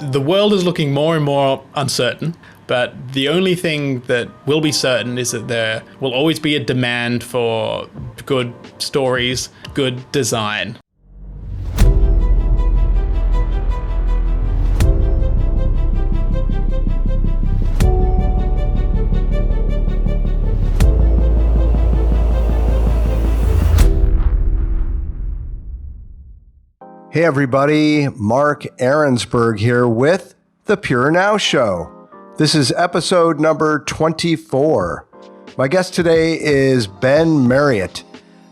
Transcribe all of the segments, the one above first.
The world is looking more and more uncertain, but the only thing that will be certain is that there will always be a demand for good stories, good design. Hey everybody, Mark Arinsberg here with The Purenow Show. This is episode number 24. My guest today is Ben Marriot.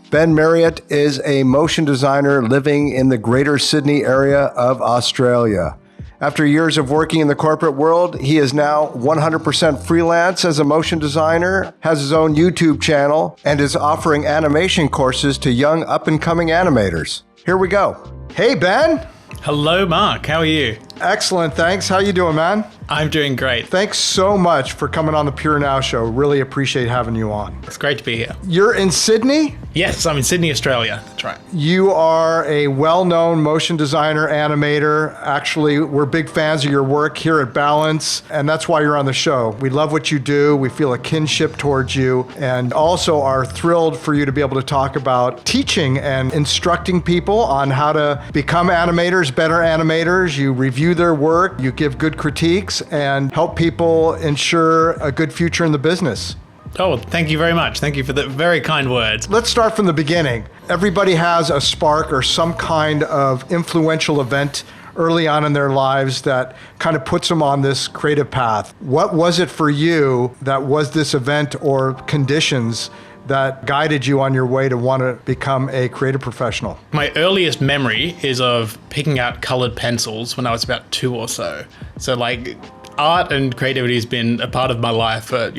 Ben Marriot is a motion designer living in the Greater Sydney area of Australia. After years of working in the corporate world, he is now 100% freelance as a motion designer, has his own YouTube channel, and is offering animation courses to young up-and-coming animators. Here we go. Hey, Ben. Hello, Mark. How are you? Excellent, thanks. How you doing, man? I'm doing great. Thanks so much for coming on the Purenow Show. Really appreciate having you on. It's great to be here. You're in Sydney? Yes, I'm in Sydney, Australia. That's right. You are a well-known motion designer, animator. Actually, we're big fans of your work here at Balance, and that's why you're on the show. We love what you do. We feel a kinship towards you, and also are thrilled for you to be able to talk about teaching and instructing people on how to become animators, better animators. You review their work, you give good critiques, and help people ensure a good future in the business. Oh, thank you very much. Thank you for the very kind words. Let's start from the beginning. Everybody has a spark or some kind of influential event early on in their lives that kind of puts them on this creative path. What was it for you that was this event or conditions that guided you on your way to want to become a creative professional? My earliest memory is of picking out colored pencils when I was about 2 or so. So like art and creativity has been a part of my life for,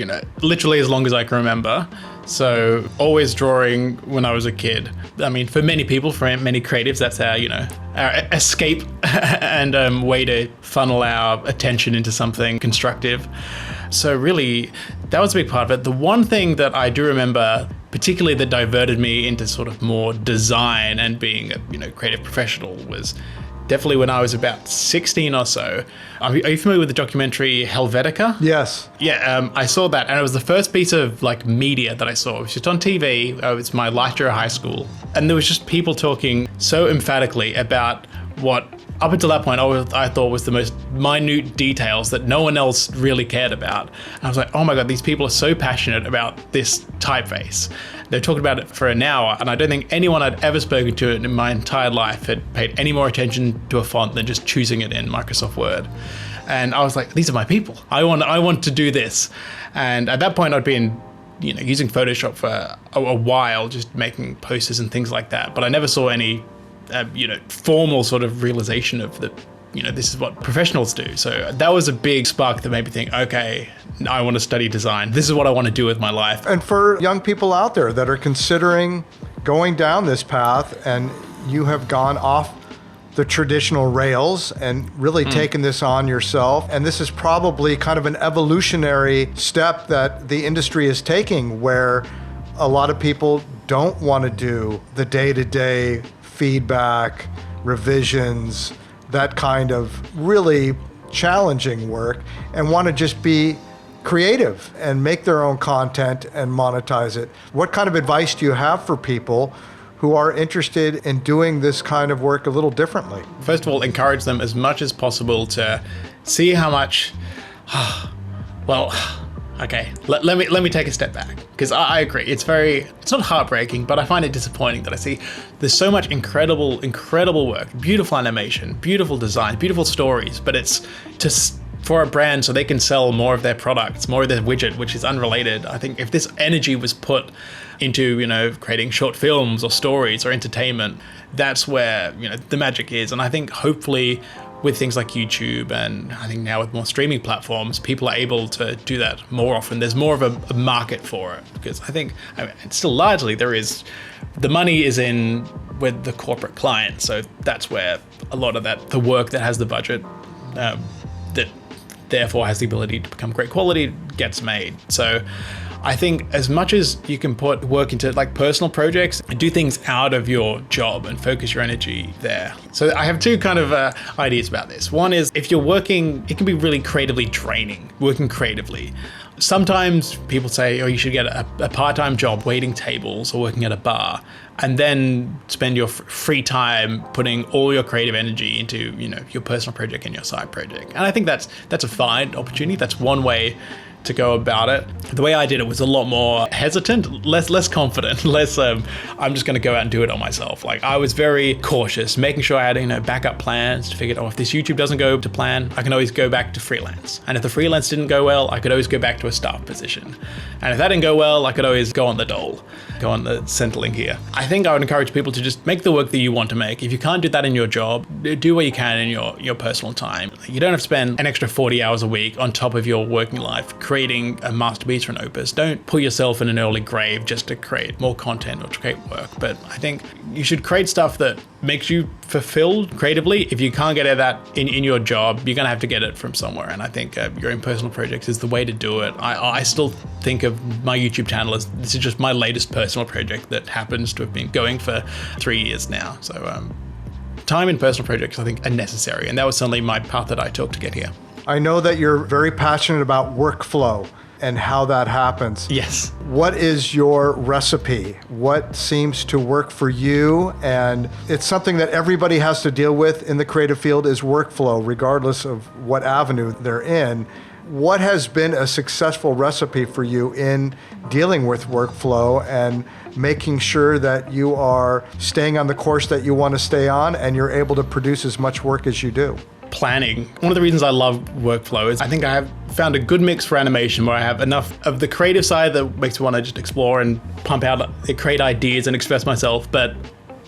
literally as long as I can remember. So always drawing when I was a kid. I mean, for many people, for many creatives, that's our, our escape and way to funnel our attention into something constructive. So really, that was a big part of it. The one thing that I do remember, particularly that diverted me into sort of more design and being a, creative professional, was definitely when I was about 16 or so. Are you familiar with the documentary Helvetica? Yes. Yeah, I saw that, and it was the first piece of media that I saw. It was just on TV. It was my last year of high school, and there was just people talking so emphatically about what up until that point I thought was the most minute details that no one else really cared about. And I was like, oh my God, these people are so passionate about this typeface. They're talking about it for an hour, and I don't think anyone I'd ever spoken to in my entire life had paid any more attention to a font than just choosing it in Microsoft Word. And I was like, these are my people. I want to do this. And at that point, I'd been using Photoshop for a while, just making posters and things like that. But I never saw any formal sort of realization of the, this is what professionals do. So that was a big spark that made me think, okay, I want to study design. This is what I want to do with my life. And for young people out there that are considering going down this path, and you have gone off the traditional rails and really taken this on yourself, and this is probably kind of an evolutionary step that the industry is taking, where a lot of people don't want to do the day-to-day feedback, revisions, that kind of really challenging work, and want to just be creative and make their own content and monetize it. What kind of advice do you have for people who are interested in doing this kind of work a little differently? First of all, encourage them as much as possible to see how much, okay, let me take a step back, because I agree. It's not heartbreaking, but I find it disappointing that I see there's so much incredible work, beautiful animation, beautiful design, beautiful stories, but it's just for a brand so they can sell more of their products, more of their widget, which is unrelated. I think if this energy was put into, creating short films or stories or entertainment, that's where, the magic is. And I think hopefully with things like YouTube, and I think now with more streaming platforms, people are able to do that more often. There's more of a market for it, because I think, it's still largely the money is in with the corporate client. So that's where a lot of the work that has the budget, that therefore has the ability to become great quality, gets made. So I think as much as you can put work into like personal projects, do things out of your job and focus your energy there. So I have two kind of ideas about this. One is if you're working, it can be really creatively draining, working creatively. Sometimes people say, oh, you should get a part-time job waiting tables or working at a bar, and then spend your free time putting all your creative energy into, your personal project and your side project. And I think that's a fine opportunity. That's one way to go about it. The way I did it was a lot more hesitant, less confident, less I'm just going to go out and do it on myself. Like I was very cautious, making sure I had backup plans to figure out, if this YouTube doesn't go to plan, I can always go back to freelance. And if the freelance didn't go well, I could always go back to a staff position. And if that didn't go well, I could always go on the dole, go on the Centrelink here. I think I would encourage people to just make the work that you want to make. If you can't do that in your job, do what you can in your personal time. You don't have to spend an extra 40 hours a week on top of your working life creating a masterpiece or an opus. Don't put yourself in an early grave just to create more content or to create work. But I think you should create stuff that makes you fulfilled creatively. If you can't get at that in your job, you're going to have to get it from somewhere. And I think your own personal projects is the way to do it. I still think of my YouTube channel as this is just my latest personal project that happens to have been going for 3 years now. So time in personal projects, I think, are necessary. And that was certainly my path that I took to get here. I know that you're very passionate about workflow and how that happens. Yes. What is your recipe? What seems to work for you? And it's something that everybody has to deal with in the creative field is workflow, regardless of what avenue they're in. What has been a successful recipe for you in dealing with workflow and making sure that you are staying on the course that you want to stay on and you're able to produce as much work as you do? Planning. One of the reasons I love workflow is I think I have found a good mix for animation where I have enough of the creative side that makes me want to just explore and pump out, create ideas and express myself, but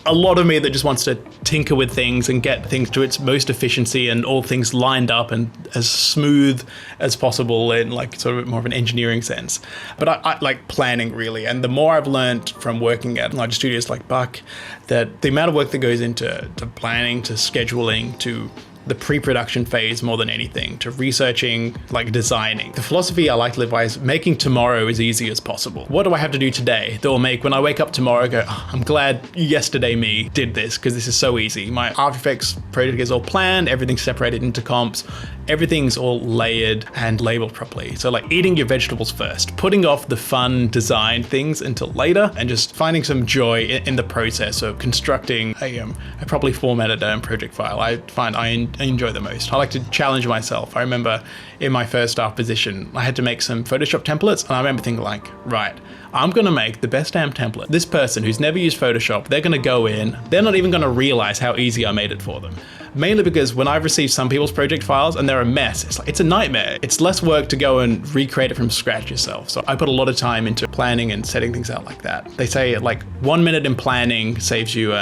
a lot of me that just wants to tinker with things and get things to its most efficiency and all things lined up and as smooth as possible in like sort of more of an engineering sense. But I like planning really. And the more I've learned from working at large studios like Buck, that the amount of work that goes into planning, to scheduling, to the pre-production phase more than anything, to researching, like designing. The philosophy I like to live by is making tomorrow as easy as possible. What do I have to do today that will make when I wake up tomorrow go, oh, I'm glad yesterday me did this because this is so easy. My After Effects project is all planned, everything's separated into comps, everything's all layered and labeled properly. So like eating your vegetables first, putting off the fun design things until later and just finding some joy in the process of constructing a properly formatted project file. I find I enjoy the most. I like to challenge myself. I remember in my first staff position, I had to make some Photoshop templates, and I remember thinking like, right, I'm gonna make the best damn template. This person who's never used Photoshop, they're gonna go in, they're not even gonna realize how easy I made it for them. Mainly because when I've received some people's project files and they're a mess, it's a nightmare. It's less work to go and recreate it from scratch yourself. So I put a lot of time into planning and setting things out like that. They say like 1 minute in planning saves you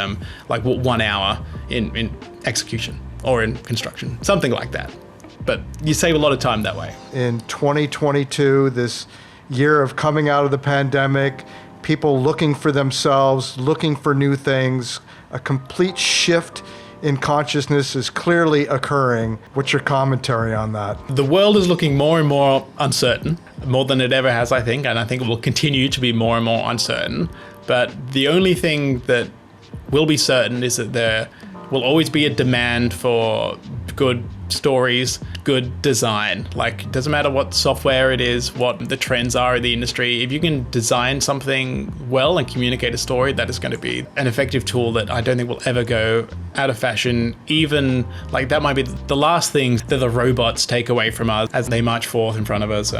like 1 hour in execution or in construction, something like that. But you save a lot of time that way. In 2022, this year of coming out of the pandemic, people looking for themselves, looking for new things, a complete shift in consciousness is clearly occurring. What's your commentary on that? The world is looking more and more uncertain, more than it ever has, I think, and I think it will continue to be more and more uncertain. But the only thing that will be certain is that there will always be a demand for good stories, good design. Like, it doesn't matter what software it is, what the trends are in the industry. If you can design something well and communicate a story, that is going to be an effective tool that I don't think will ever go out of fashion. Even like that might be the last thing that the robots take away from us as they march forth in front of us,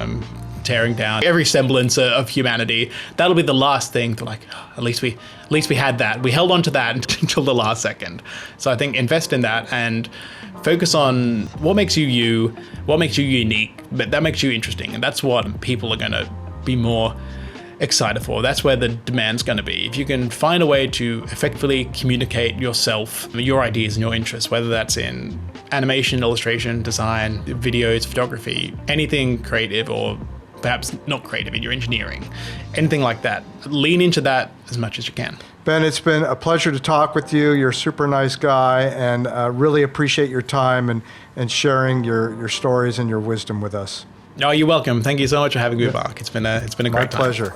tearing down every semblance of humanity. That'll be the last thing. They're like, oh, at least we had that. We held on to that until the last second. So I think invest in that and focus on what makes you you, what makes you unique, but that makes you interesting. And that's what people are going to be more excited for. That's where the demand's going to be. If you can find a way to effectively communicate yourself, your ideas and your interests, whether that's in animation, illustration, design, videos, photography, anything creative or perhaps not creative in your engineering, anything like that, lean into that as much as you can. Ben, it's been a pleasure to talk with you. You're a super nice guy, and really appreciate your time and sharing your stories and your wisdom with us. No, you're welcome. Thank you so much for having me, Mark. It's been a My great time. pleasure.